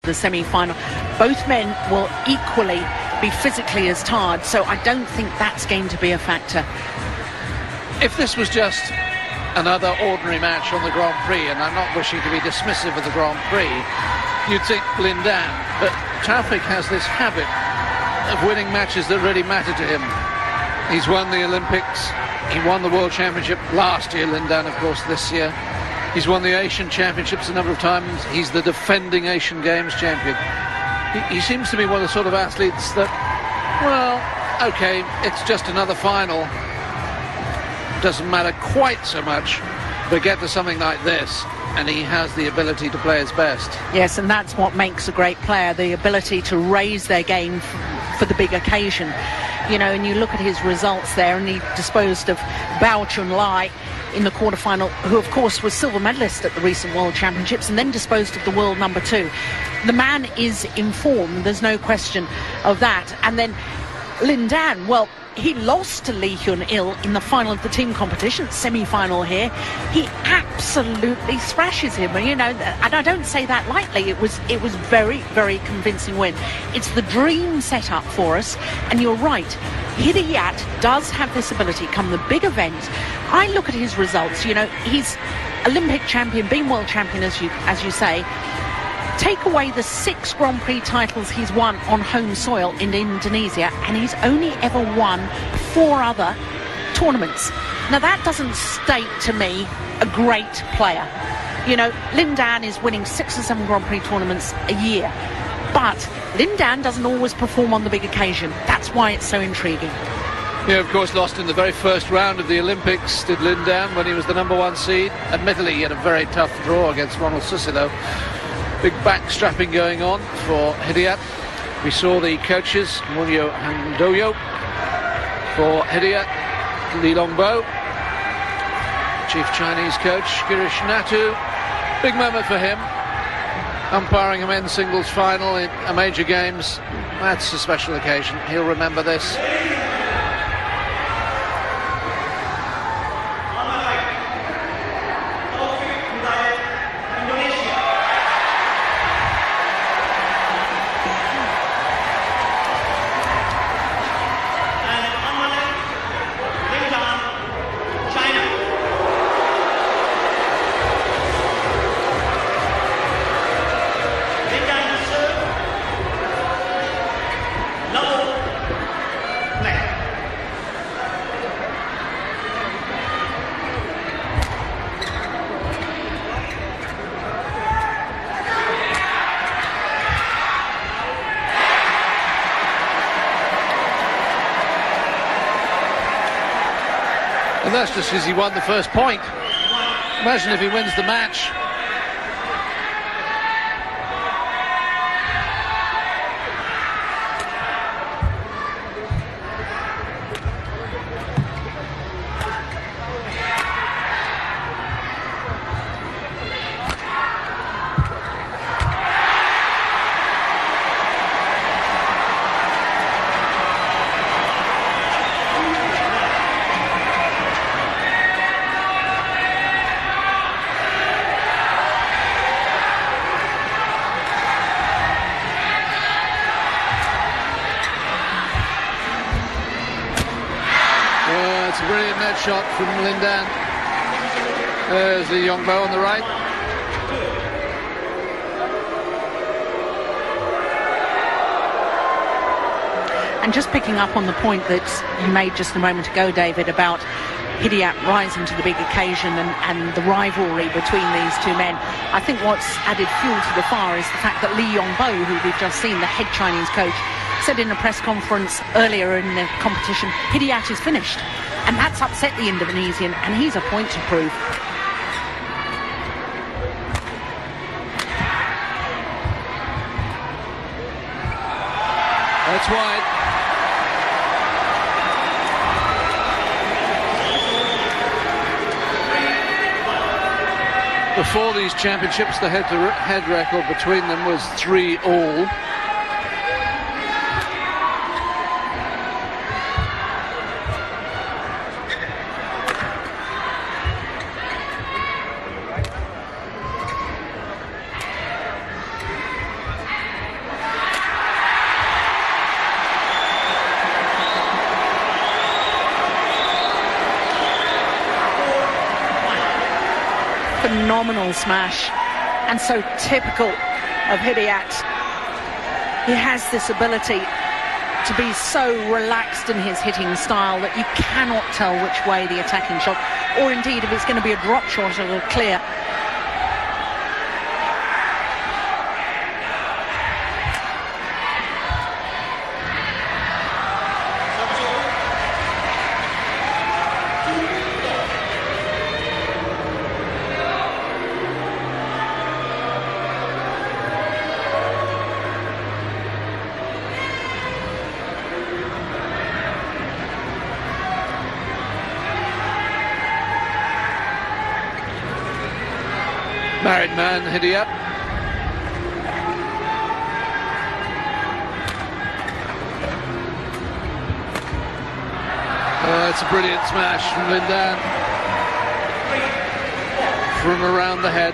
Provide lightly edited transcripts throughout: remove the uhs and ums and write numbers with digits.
the semi-final. Both men will equally be physically as tired, so I don't think that's going to be a factor. If this was just another ordinary match on the Grand Prix, and I'm not wishing to be dismissive of the Grand Prix, you'd think Lindan, but Taufik has this habit of winning matches that really matter to him. He's won the Olympics, he won the World Championship last year, Lindan of course this year. He's won the Asian Championships a number of times. He's the defending Asian Games champion. He seems to be one of the sort of athletes that, well, okay, it's just another final. Doesn't matter quite so much, but get to something like this, and he has the ability to play his best. Yes, and that's what makes a great player, the ability to raise their game for the big occasion. You know, and you look at his results there, and he disposed of Bao Chunlai in the quarterfinal, who of course was silver medalist at the recent World Championships, and then disposed of the world number 2. The man is in form, there's no question of that. And then Lindan, well, he lost to Lee Hyun-il in the final of the team competition, semi-final here. He absolutely thrashes him, and you know, and I don't say that lightly. It was very, very convincing win. It's the dream setup for us, and you're right. Hidayat does have this ability come the big event. I look at his results. You know, he's Olympic champion, been world champion, as you say. Take away the 6 Grand Prix titles he's won on home soil in Indonesia, and he's only ever won 4 other tournaments. Now that doesn't state to me a great player. You know, Lindan is winning 6 or 7 Grand Prix tournaments a year, but Lindan doesn't always perform on the big occasion. That's why it's so intriguing. Yeah, of course, lost in the very first round of the Olympics, did Lindan, when he was the number 1 seed. Admittedly, he had a very tough draw against Ronald Susilo. Big backstrapping going on for Hidayat. We saw the coaches, Munyo Handoyo for Hidayat, Li Longbo, Chief Chinese coach Girish Natu. Big moment for him, umpiring a men's singles final in a major games. That's a special occasion, he'll remember this. And that's just because he won the first point. Imagine if he wins the match. It's a brilliant net shot from Lindan. There's Lee Yongbo on the right. And just picking up on the point that you made just a moment ago, David, about Hidayat rising to the big occasion and the rivalry between these two men, I think what's added fuel to the fire is the fact that Lee Yongbo, who we've just seen, the head Chinese coach, said in a press conference earlier in the competition, Hidayat is finished. And that's upset the Indonesian, and he's a point to prove. That's wide. Before these championships, the head-to-head record between them was 3-all. phenomenal smash, and so typical of Hidayat. He has this ability to be so relaxed in his hitting style that you cannot tell which way the attacking shot, or indeed if it's going to be a drop shot, it'll clear. Married man, Hidayat. It's a brilliant smash from Lindan. From around the head.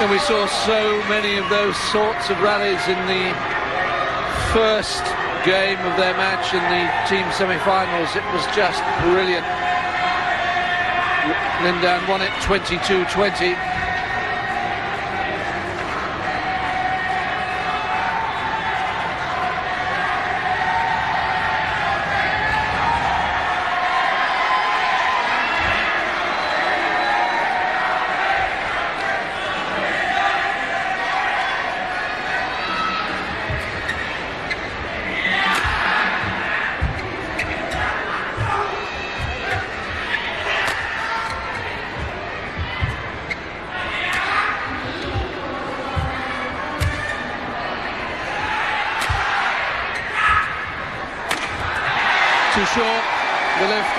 And we saw so many of those sorts of rallies in the first game of their match in the team semi-finals. It was just brilliant. Lindan won it 22-20. Too short, the lift.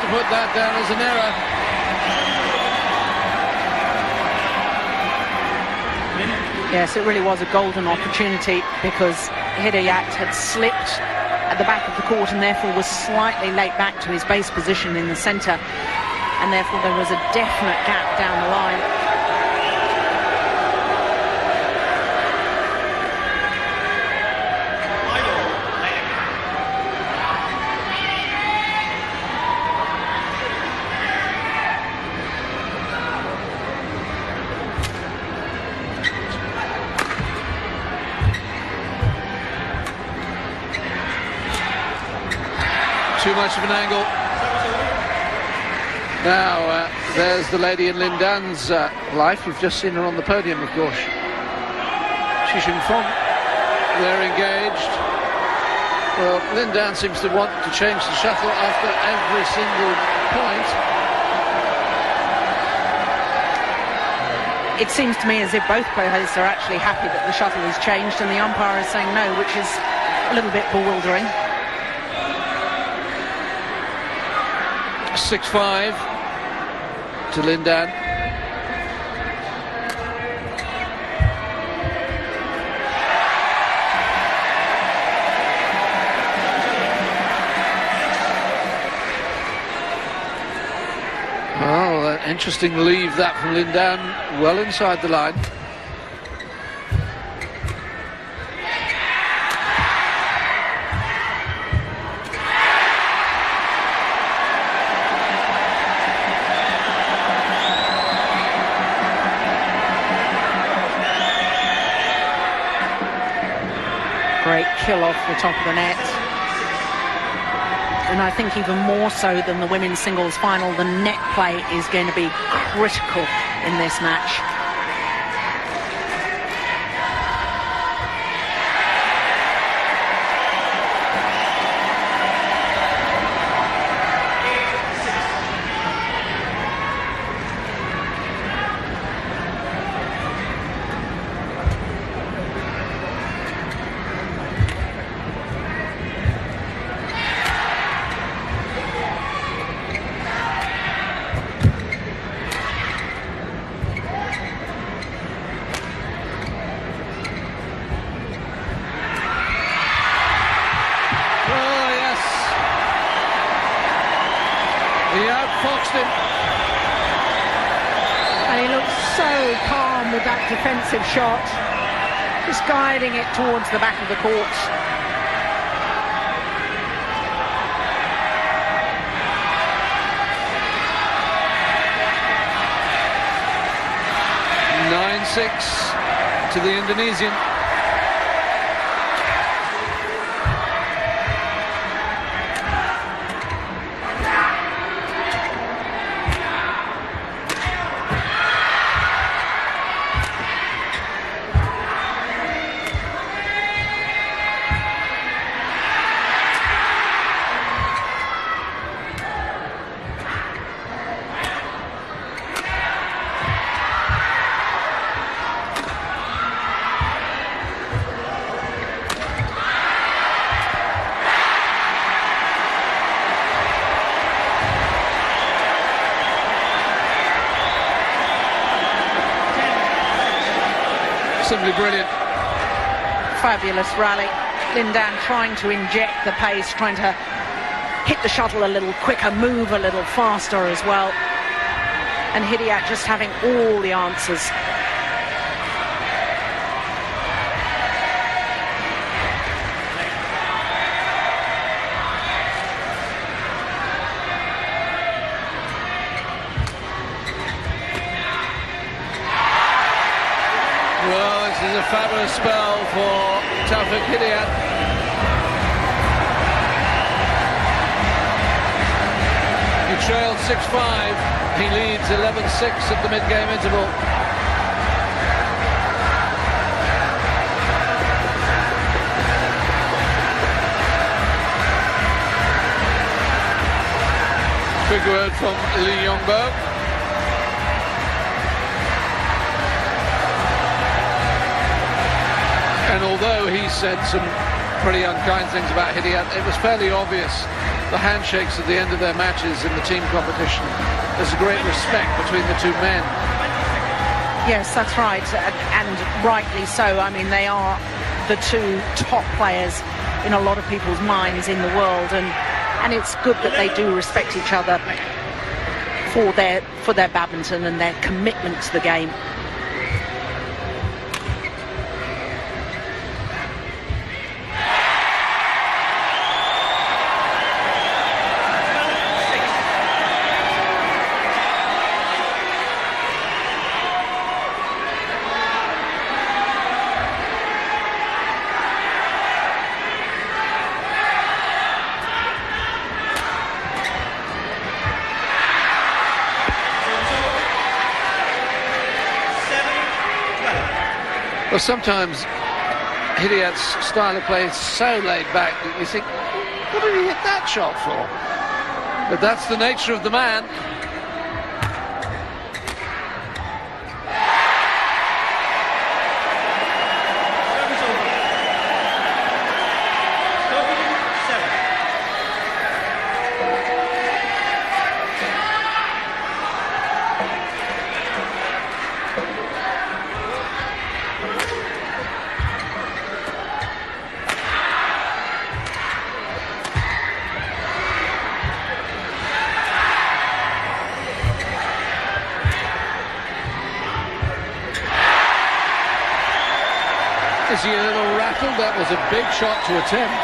Put that down as an error. Yes, it really was a golden opportunity because Hidayat had slipped at the back of the court and therefore was slightly late back to his base position in the centre, and therefore there was a definite gap down the line. Too much of an angle. Now, there's the lady in Lindan's life. We've just seen her on the podium, of course. Xishing Fong. They're engaged. Well, Lindan seems to want to change the shuttle after every single point. It seems to me as if both players are actually happy that the shuttle has changed and the umpire is saying no, which is a little bit bewildering. 6-5 to Lindan. Well, interesting leave that from Lindan, well inside the line. kill off the top of the net. And I think even more so than the women's singles final, the net play is going to be critical in this match. And he looks so calm with that defensive shot, just guiding it towards the back of the court. To the Indonesian. Simply brilliant. Fabulous rally. Lin Dan trying to inject the pace, trying to hit the shuttle a little quicker, move a little faster as well. And Hidayat just having all the answers. Well, this is a fabulous spell for Taufik Hidayat. He trailed 6-5. He leads 11-6 at the mid-game interval. Big word from Lee Yongbo. And although he said some pretty unkind things about Hidayat, it was fairly obvious, the handshakes at the end of their matches in the team competition. There's a great respect between the two men. Yes, that's right, and rightly so. I mean, they are the two top players in a lot of people's minds in the world, and it's good that they do respect each other for their badminton and their commitment to the game. Well, sometimes Hidayat's style of play is so laid back that you think, what did he hit that shot for? But that's the nature of the man. Is he a little rattled? That was a big shot to attempt.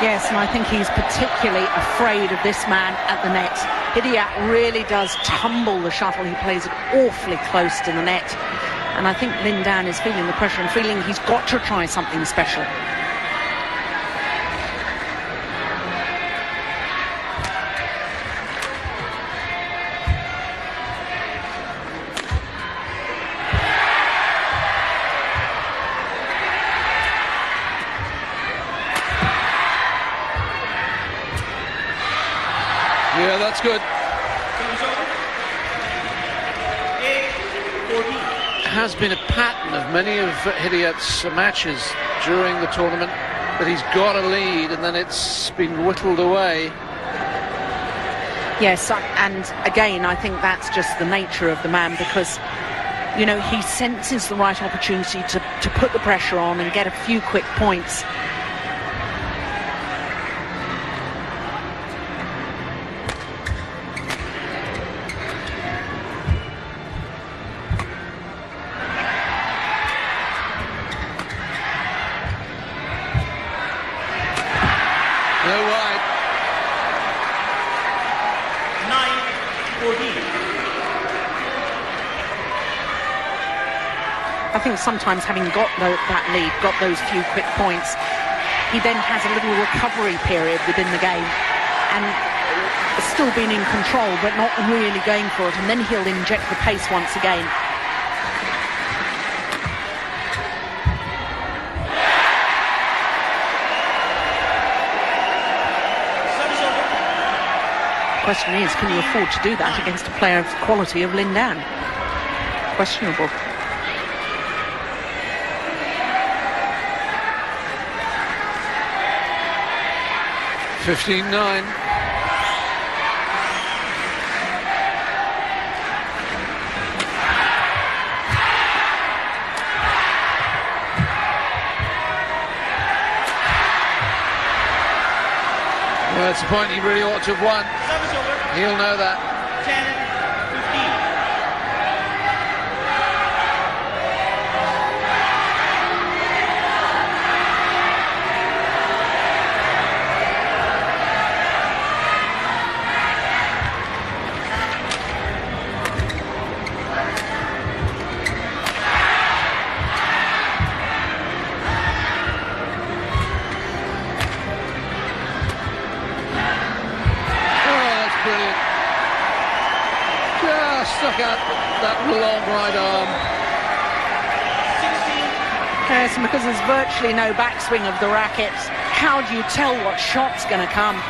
Yes, and I think he's particularly afraid of this man at the net. Hidayat really does tumble the shuttle. He plays it awfully close to the net. And I think Lin Dan is feeling the pressure and feeling he's got to try something special. Yeah, that's good. Has been a pattern of many of Hidayat's matches during the tournament that he's got a lead and then it's been whittled away. Yes, and again, I think that's just the nature of the man, because, you know, he senses the right opportunity to put the pressure on and get a few quick points. I think sometimes having got that lead, got those few quick points, he then has a little recovery period within the game and still being in control but not really going for it, and then he'll inject the pace once again. The question is, can you afford to do that against a player of the quality of Lin Dan? Questionable. $15-9. Well, that's the point he really ought to have won. He'll know that. 10-15. Stuck out that long right arm. Yes, and because there's virtually no backswing of the rackets, how do you tell what shot's going to come?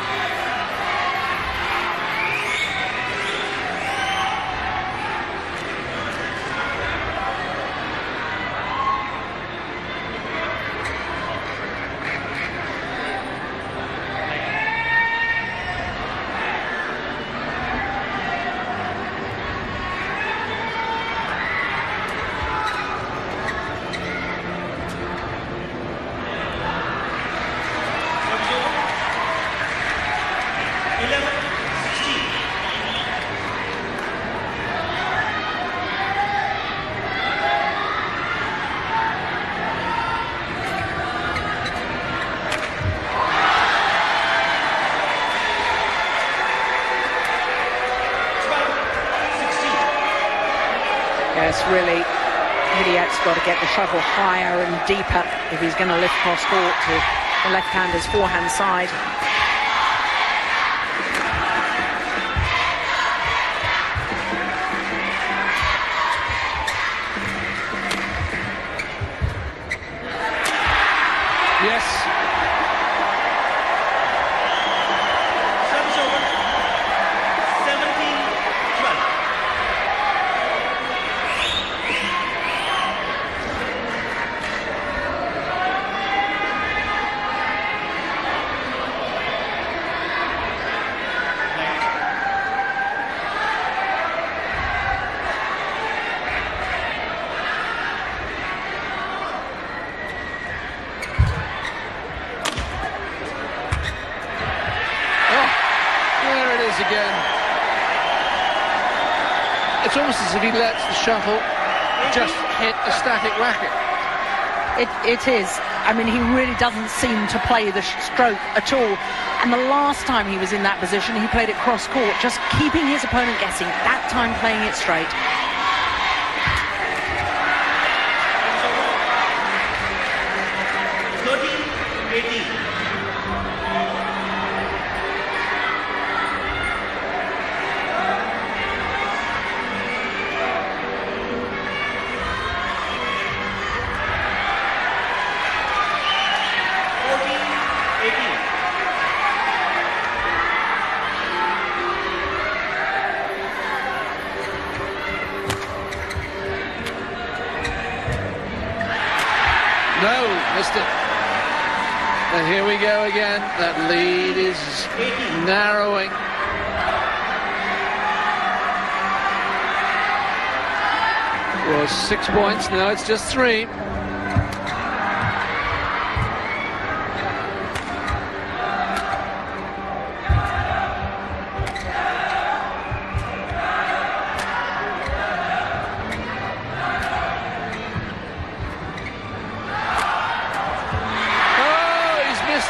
Yes, really, Hidayat's got to get the shuttle higher and deeper if he's going to lift cross court to the left-hander's forehand side. Yes. Service over. 17-12. Again. It's almost as if he lets the shuttle just hit a static racket. It is. I mean, he really doesn't seem to play the stroke at all. And the last time he was in that position, he played it cross court, just keeping his opponent guessing, that time playing it straight. missed it. And here we go again. That lead is narrowing. It was 6 points, now it's just 3.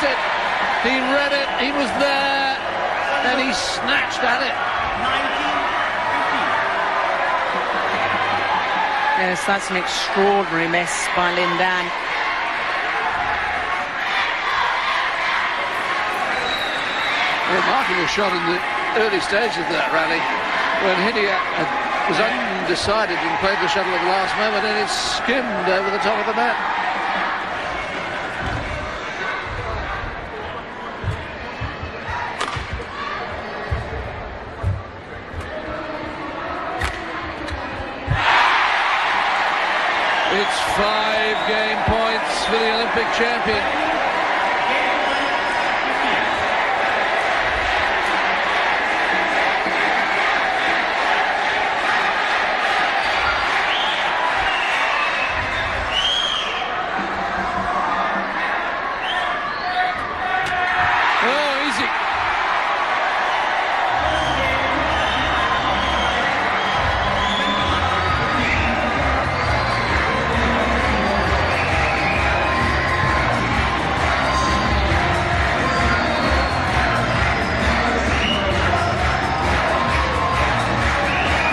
It. He read it, he was there, and he snatched at it. 19-15. Yes, that's an extraordinary miss by Lindan. Remarkable shot in the early stages of that rally when Hidayat was undecided and played the shuttle at the last moment, and it skimmed over the top of the net. It's 5 game points for the Olympic champion. Oh, easy.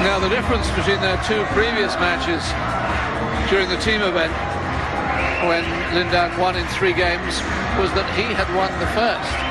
Now the difference between their 2 previous matches during the team event, when Lindan won in 3 games, was that he had won the first.